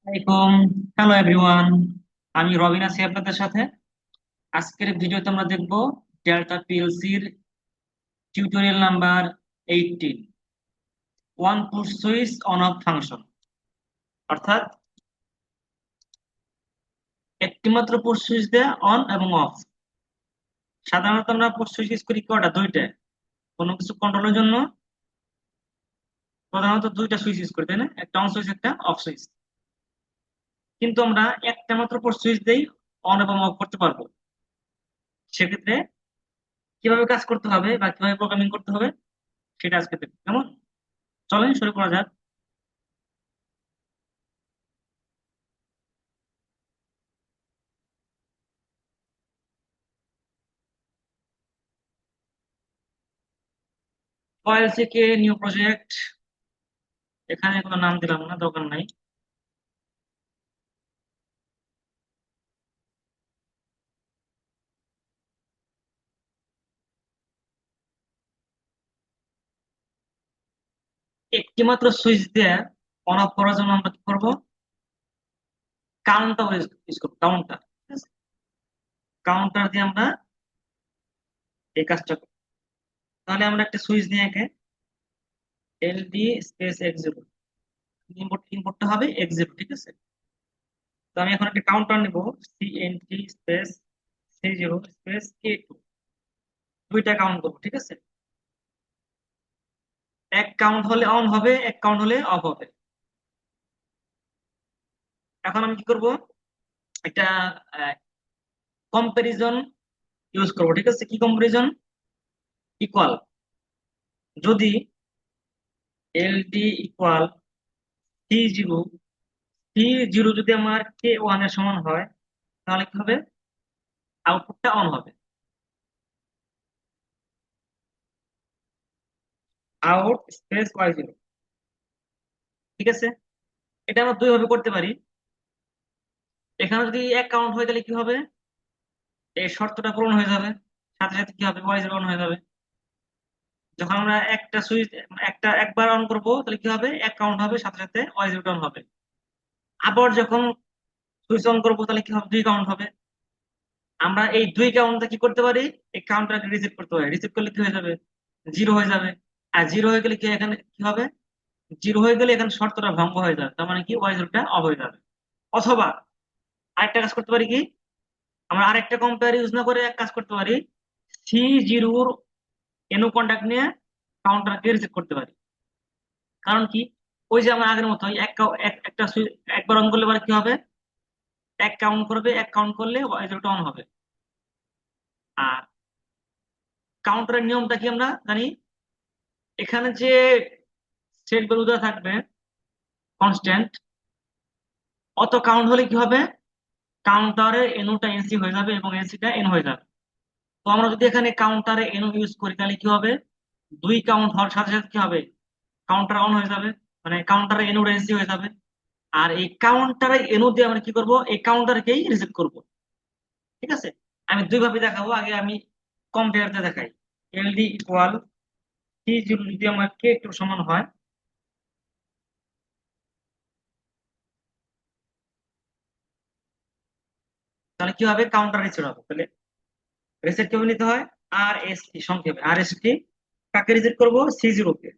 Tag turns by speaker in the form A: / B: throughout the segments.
A: আসসালামাইকুম। Hello everyone, আমি রবিন আছি আপনাদের সাথে। আজকের ভিডিওতে আমরা দেখব ডেল্টা পিএলসির tutorial number 18, one push switch on off function. অর্থাৎ একটি মাত্র পুশ সুইচ দেয়া অন এবং অফ। সাধারণত আমরা পুশ সুইচ ইউজ করি কয়টা? দুইটা। কোনো কিছু কন্ট্রোলের জন্য প্রধানত দুইটা সুইচ ইউজ করি, তাই না? একটা অন সুইচ, একটা অফ সুইচ। কিন্তু আমরা একটা মাত্র পুশ সুইচ দেই, অন এবং অফ করতে পারবো। সেক্ষেত্রে কিভাবে কাজ করতে হবে বা কিভাবে প্রোগ্রামিং করতে হবে সেটা আজকে দেখবো, কেমন? চলেন শুরু করা যাক। ফাইল থেকে নিউ প্রজেক্ট, এখানে কোনো নাম দিলাম না, দরকার নাই। একটি মাত্র সুইচ দিয়ে অন অফ করার জন্য আমরা কি করবো? কাউন্টার ইউজ করবো, কাউন্টার। কাউন্টার দিয়ে আমরা এই কাজটা করবো। তাহলে আমরা একটা সুইচ নিয়ে একে এলডি স্পেস এক্স জিরো, ইনপুটটা হবে এক্স জিরো, ঠিক আছে? তো আমি এখন একটা কাউন্টার নিব, সিএনটি স্পেস সি0 স্পেস K2। দুইটা কাউন্ট করবো, ঠিক আছে? এক কাউন্ট হলে অন হবে, এক কাউন্ট হলে অফ হবে। এখন আমি কি করব? একটা কম্পারিজন ইউজ করবো, ঠিক আছে? কি কম্পারিজন? ইকুয়াল। যদি LD equal C zero, C zero যদি আমার K1 এর সমান হয়, তাহলে কি হবে? আউটপুটটা অন হবে। আউট স্পেস Y0, ঠিক আছে? এটা আমরা দুই ভাবে করতে পারি। এখানে যদি এক কাউন্ট হয় তাহলে কি হবে? এই শর্তটা পূরণ হয়ে যাবে, সাথে সাথে কি হবে? Y0 অন হয়ে যাবে। যখন আমরা একটা সুইচ একবার অন করব তাহলে কি হবে? এক কাউন্ট হবে, সাথে সাথে Y0 অন হবে। আবার যখন সুইচ অন করবো তাহলে কি হবে? দুই কাউন্ট হবে। আমরা এই দুই কাউন্টটা কি করতে পারি? এই কাউন্টটাকে রিসেট করতে পারি। রিসেট করলে কি হয়ে যাবে? জিরো হয়ে যাবে। আর জিরো হয়ে গেলে কি এখানে কি হবে? জিরো হয়ে গেলে এখানে শর্তটা ভঙ্গ হয়ে যাবে, তার মানে কি Y0টা অফ হয়ে যাবে। অথবা আরেকটা কাজ করতে পারি কি? আমরা আরেকটা কম্পেয়ার ইউজ না করে এক কাজ করতে পারি, সি জিরোর এনো কন্টাক্ট নিয়ে কাউন্টারকে রিসেট করতে পারি। কারণ কি? ওই যে আমরা আগের মতো একটা একবার অন করলে পরে কি হবে? এক কাউন্ট করবে, এক কাউন্ট করলে Y0টা অন হবে। আর কাউন্টারের নিয়মটা কি আমরা জানি। এখানে যে সেট ভ্যালুটা থাকবে কনস্ট্যান্ট, অত কাউন্ট হলে কি হবে? কাউন্টারে এনওটা এনসি হয়ে যাবে এবং এনসিটা এন হয়ে যাবে। তো আমরা যদি এখানে কাউন্টারে এনও ইউজ করি তাহলে কি হবে? দুই কাউন্ট হওয়ার সাথে সাথে কি হবে? কাউন্টার অন হয়ে যাবে, মানে কাউন্টারে এনও এনসি হয়ে যাবে। আর এই কাউন্টারে এনও দিয়ে আমরা কি করব? এই কাউন্টারকেই রিসেট করব, ঠিক আছে? আমি দুই ভাবে দেখাবো। আগে আমি কম্পেয়ারতে দেখাই। এলডি ইকুয়াল সি জিরো যদি আমার K2 সমান হয়, তাহলে কি হবে? কাউন্টার রিসেট হবে। তাহলে রিসেট কিভাবে নিতে হয়? RST, সংক্ষেপে RST। কাকে রিসেট করব? সি জিরো কে।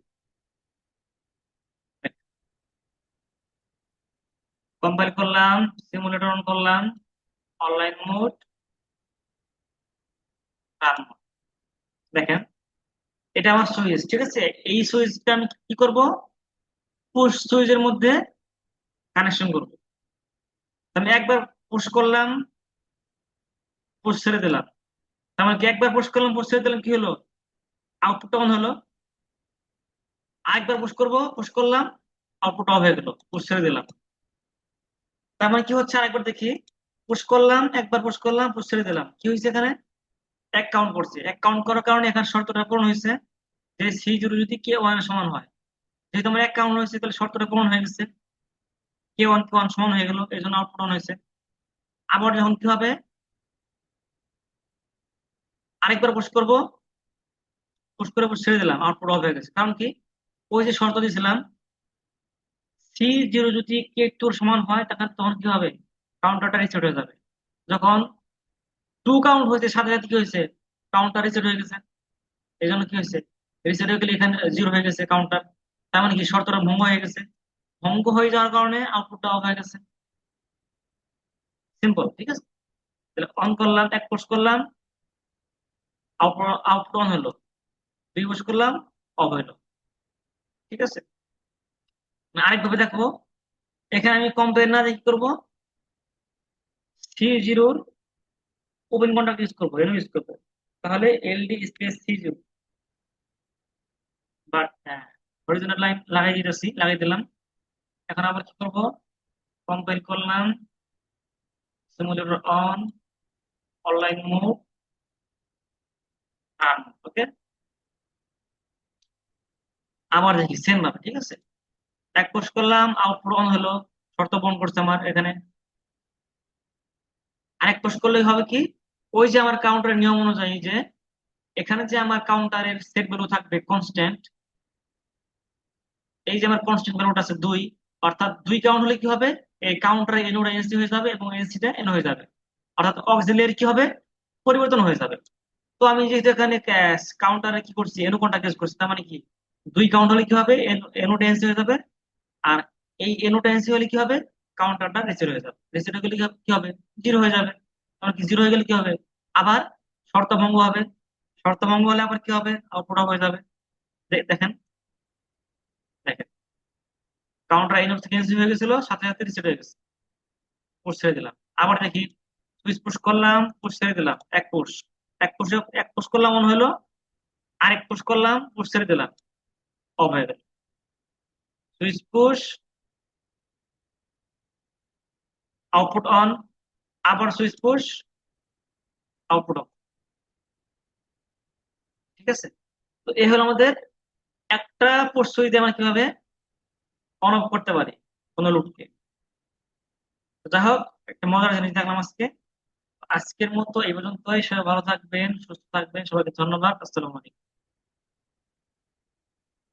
A: কম্পাইল করলাম, সিমুলেটর অন করলাম, অনলাইন মোড, রান মোড। দেখেন, এটা আমার সুইচ, ঠিক আছে? এই সুইচটা আমি কি করব? পুশ সুইচের মধ্যে কানেকশন করব। আমি একবার পুশ করলাম, পুশ ছেড়ে দিলাম। তার মানে কি? একবার পুশ করলাম, পুশ ছেড়ে দিলাম, কি হলো? আউটপুট অন হলো। আরেকবার পুশ করব, পুশ করলাম, আউটপুট অফ হয়ে গেল, পুশ ছেড়ে দিলাম। তার মানে কি হচ্ছে? আরেকবার দেখি। পুশ করলাম, একবার পুশ করলাম, পুশ ছেড়ে দিলাম, কি হয়েছে এখানে? এক কাউন্ট করছে। এক কাউন্ট করার কারণে এখানে শর্তটা পূরণ হয়েছে যে সি জিরো যদি K1 এর সমান হয়। যেহেতু আমার এক কাউন্ট হয়েছে তাহলে শর্তটা পূরণ হয়ে গেছে, K1 সমান হয়ে গেল, এই জন্য আউটপুট অন হয়েছে। আবার যখন কি হবে? আরেকবার পুশ করব, পুশ করে পুশ ছেড়ে দিলাম, আউটপুট অফ হয়ে গেছে। কারণ কি? ওই যে শর্ত দিয়েছিলাম, C0 যদি K2 এর সমান হয় তখন তখন কি হবে, কাউন্টারটা রিসেট হয়ে যাবে। যখন 2 কাউন্ট হয়েছে সাথে সাথে কি হয়েছে, কাউন্টার রিসেট হয়ে গেছে। এই জন্য কি হয়েছে, রিসেট হয়ে গেলে এখানে 0 হয়ে গেছে কাউন্টার। তার মানে কি শর্তটা ভঙ্গ হয়ে গেছে। ভঙ্গ হয়ে যাওয়ার কারণে আউটপুটটা অফ হয়ে গেছে। সিম্পল, ঠিক আছে। তাহলে অন করলাম, এক পুশ করলাম, আউটপুট আউটপুট অন হলো। দুই পুশ করলাম, অফ হলো। ঠিক আছে। আরেকভাবে দেখো, এখানে আমি কম্পেয়ার না দেখি করবো, C0 ওপেন কন্ট্যাক্ট ইউজ করবো, এন ইউজ করবো। তাহলে LD space C0, but horizontal line লাগাই দিলাম। এখন আবার কি করবো, কম্পাইল করলাম, simulator on, online move, run. Okay, আবার দেখি সেম ভাবে, ঠিক আছে। এক পুশ করলাম, আউটপুট অন হলো, শর্ত পূরণ করছে আমার এখানে। আরেক পুশ করলেই হবে কি, ওই যে আমার কাউন্টারের নিয়ম অনুযায়ী যে এখানে যে আমার কাউন্টারের সেট ভ্যালু থাকবে কনস্ট্যান্ট, এই যে আমার কনস্ট্যান্ট ভ্যালুটা আছে 2, অর্থাৎ 2 কাউন্ট হলে কি হবে, এই কাউন্টারে এনোটা এনসি হয়ে যাবে এবং এনসিটা এন হয়ে যাবে। অর্থাৎ অক্সিলিয়ারি কি হবে, পরিবর্তন হয়ে যাবে। তো আমি যেহেতু এখানে কাউন্টারে কি করছি, এনো কন্টাক্ট ইউজ করছি, তার মানে কি 2 কাউন্ট হলে কি হবে, এনোটা এনসি হয়ে যাবে। আর এই এনোটা এনসি হলে কি হবে, কাউন্টারটা রিসেট হয়ে যাবে। রিসেট হয়ে গেলে কি হবে, 0 হয়ে যাবে। কারণ কি 0 হয়ে গেলে কি হবে, আবার শর্ত ভঙ্গ হবে। শর্ত ভঙ্গ হলে আবার কি হবে, আউটপুট হয়ে যাবে। দেখেন, দেখেন, কাউন্টার ইনঅফ থেকে এনসি হয়ে গেছিল, সাথে সাথে রিসেট হয়ে গেছে। পুশ ছেড়ে দিলাম, আবার দেখি, সুইচ পুশ করলাম, পুশ ছেড়ে দিলাম, এক পুশ, এক পুশ, এক পুশ করলাম অন হলো, আরেক পুশ করলাম, পুশ ছেড়ে দিলাম, অফ হয়ে গেল। সুইচ পুশ, আউটপুট অন, আবার সুইচ পুশ, আউটপুট অফ। ঠিক আছে। তো এই হলো আমাদের একটা পুশ সুইচ দিয়ে আমরা কিভাবে অন অফ করতে পারি কোনো লুপকে। যাই হোক, একটা মজার জিনিস দেখলাম আজকে। আজকের মতো এই পর্যন্তই। সবাই ভালো থাকবেন, সুস্থ থাকবেন, সবাইকে ধন্যবাদ। আসসালামু আলাইকুম।